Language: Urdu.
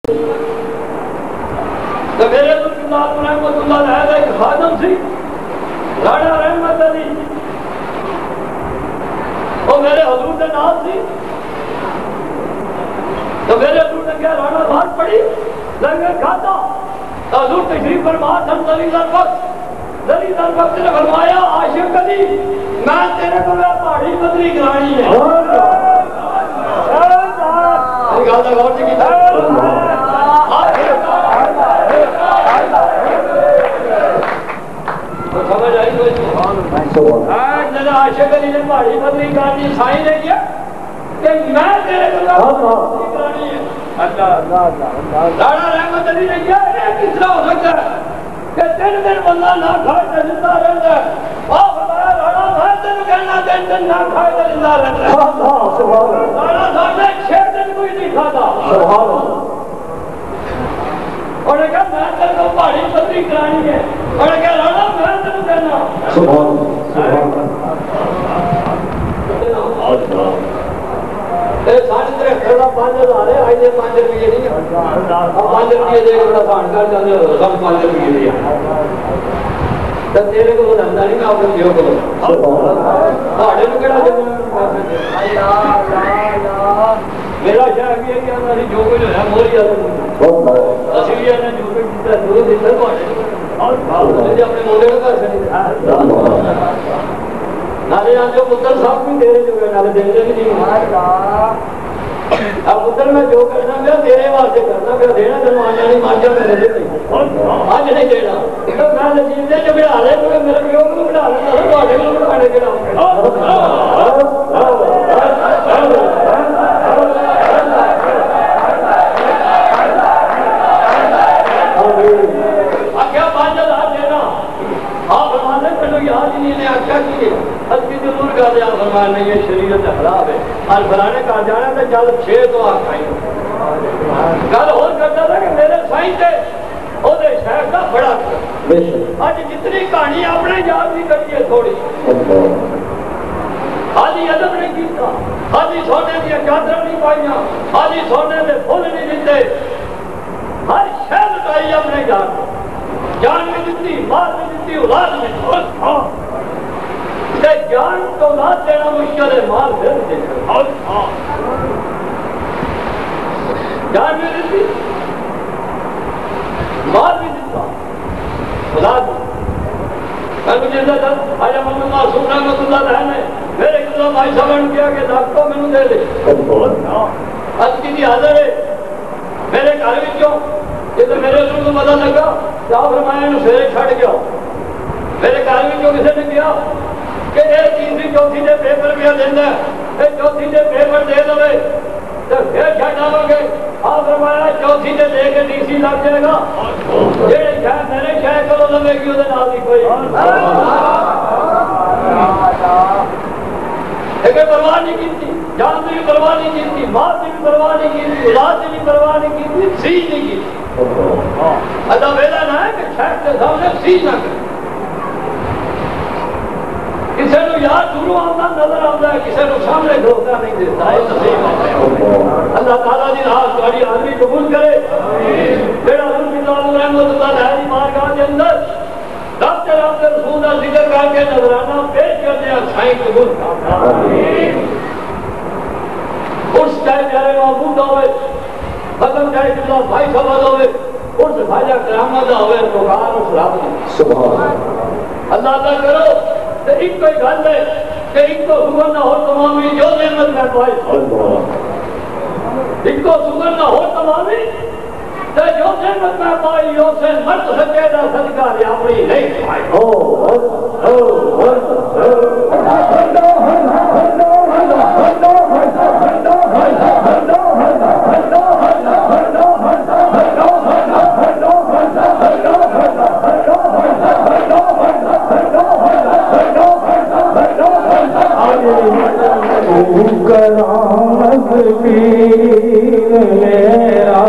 تو میرے اللہ رحمت اللہ علیہ ایک خادم سی راڑا رحمت علی، وہ میرے حضور کے نام سی، تو میرے حضور نے کیا راڑا بات پڑی لنگر کھاتا، حضور تشریف فرما ہم دلی در وقت نے فرمایا عاشق علی میں تیرے کو پہاڑی بدری کرانی ہے۔ سمجھ آئی کوئی؟ عاشق علی نے پہاڑی بدری کرانی سائی نے کیا کہ میں تیرے کو کرانی ہے۔ راڑا رحمت علی نے کیا کس طرح ہو سکتا ہے کہ تین دن بندہ نہ کھائے تو زندہ رہتا ہے؟ آپ فرمایا راڑا صاحب تین کہنا تین دن نہ کھائے تو زندہ رہتا ہے۔ راڑا صاحب نے 6 دن کوئی نہیں کھاتا، اور نے کہا میں تیرے کو پہاڑی بدری کرانی ہے، اور نے کہا راڑا میں تیرے کو کہنا ساڑھے 5,000 ہے، آئیے 5 روپیے نہیں ہے، 5 روپیے دے کے سان کر جانے ہو سب 5 روپیے دیا تو تیرے کو دھندا نہیں میں اپنے دیو کو ساڑھے کو کہڑا دینا میرا شاہ بھی ہے کہ ہماری جو کچھ ہے موری اصلیہ نے جو کچھ دیتا ہے جو دیتا ہے اپنے موڑے کو کر سکتے نالے آن جو پتر صاحب بھی دے رہے جو گئے نالے دینے بھی نہیں اب پتر میں جو کرنا گیا تیرے واسطے کرنا گیا دینا تنو آنیا نہیں مانچا میں رہے نہیں آج نہیں دینا میں لجیب دے جو بڑھا رہے تو میرے بیوگ کو بڑھا رہے تو آٹھے کو بڑھانے کے نام کیا 5,000 دینا آپ فرمانے پہلو یاد ہی نہیں آکھا کیے حد کی ضرور کہا دیا فرمایا نہیں یہ شریعت خراب ہے آج فلانے کہا جانا تھا چل 6 تو آپ کھائیں کل اور کرتا تھا کہ میرے سائن تھے وہ دے شہر کا بڑا تھا آج جتنی کہانی اپنے یاد بھی کریے تھوڑی حالی ادب نہیں کیتا حالی سونے دیا چادر نہیں پائیاں حالی سونے دے پھول نہیں دیتے ہر شہر لٹائی اپنے جان میں دیتی مال میں دیتی اولاد میں جان کو اولاد دینا مشکل ہے مال پھر دینا جان میں دیتی مال بھی دیتا اولاد میں مجھے دیتا آجا محمد معصوم رحمت اللہ علیہ نے میرے قدر بھائی سبن کیا کہ داکتوں میں نو دے لے آج کی حاضر ہے میرے گھر وچوں یہ تو میرے رسول کو پتہ لگا کیا فرمایا انہوں پھر چھڑ گیا میرے گھر وچوں کسے نے کیا کہ ایک تیسری چوتھی دے پیپر پہ دینا ہے ایک چوتھی دے پیپر دے دو تو پھر چھڑ آو گے آپ فرمایا چوتھی دے لے کے تیسری لگ جائے گا جیڑے شاید میرے شاید کرو لگے گی وہ نال ہی کوئی ایک پرواہ نہیں کی تھی جان سے بھی پرواہ نہیں کی تھی ماں سے بھی پرواہ نہیں کی تھی اولاد سے بھی پرواہ نہیں کی تھی سی نہیں کی تھی اللہ ویلا نہ ہے کہ شاید کے سامنے سی نہ کرے کسی نے یاد دوروں آمدہ نظر آمدہ ہے کسی نے سامنے دھوکہ نہیں دیتا ہے اللہ تعالیٰ دی راہ تمہاری آدمی قبول کرے میرا حضور کی تعالیٰ رحمت اللہ علیہ مارگاہ کے اندر رب کے رسول کا ذکر کر کے نظرانہ پیش کرنے سائیں قبول اس چاہے پیارے محبوب ہوئے ختم چاہے اللہ بھائی صاحب ہوئے اس بھائی کرامت ہوئے تو کہاں اس رب نے اللہ اللہ کرو تو ایک کوئی گھر ہے کہ ایک کو سکر نہ ہو تمامی جو نعمت میں پائے ایک کو سکر نہ ہو تمامی تو جو نعمت میں پائی جو سے مرد سکے دا صدقہ ریاپری نہیں پائے کرامت بھی میرا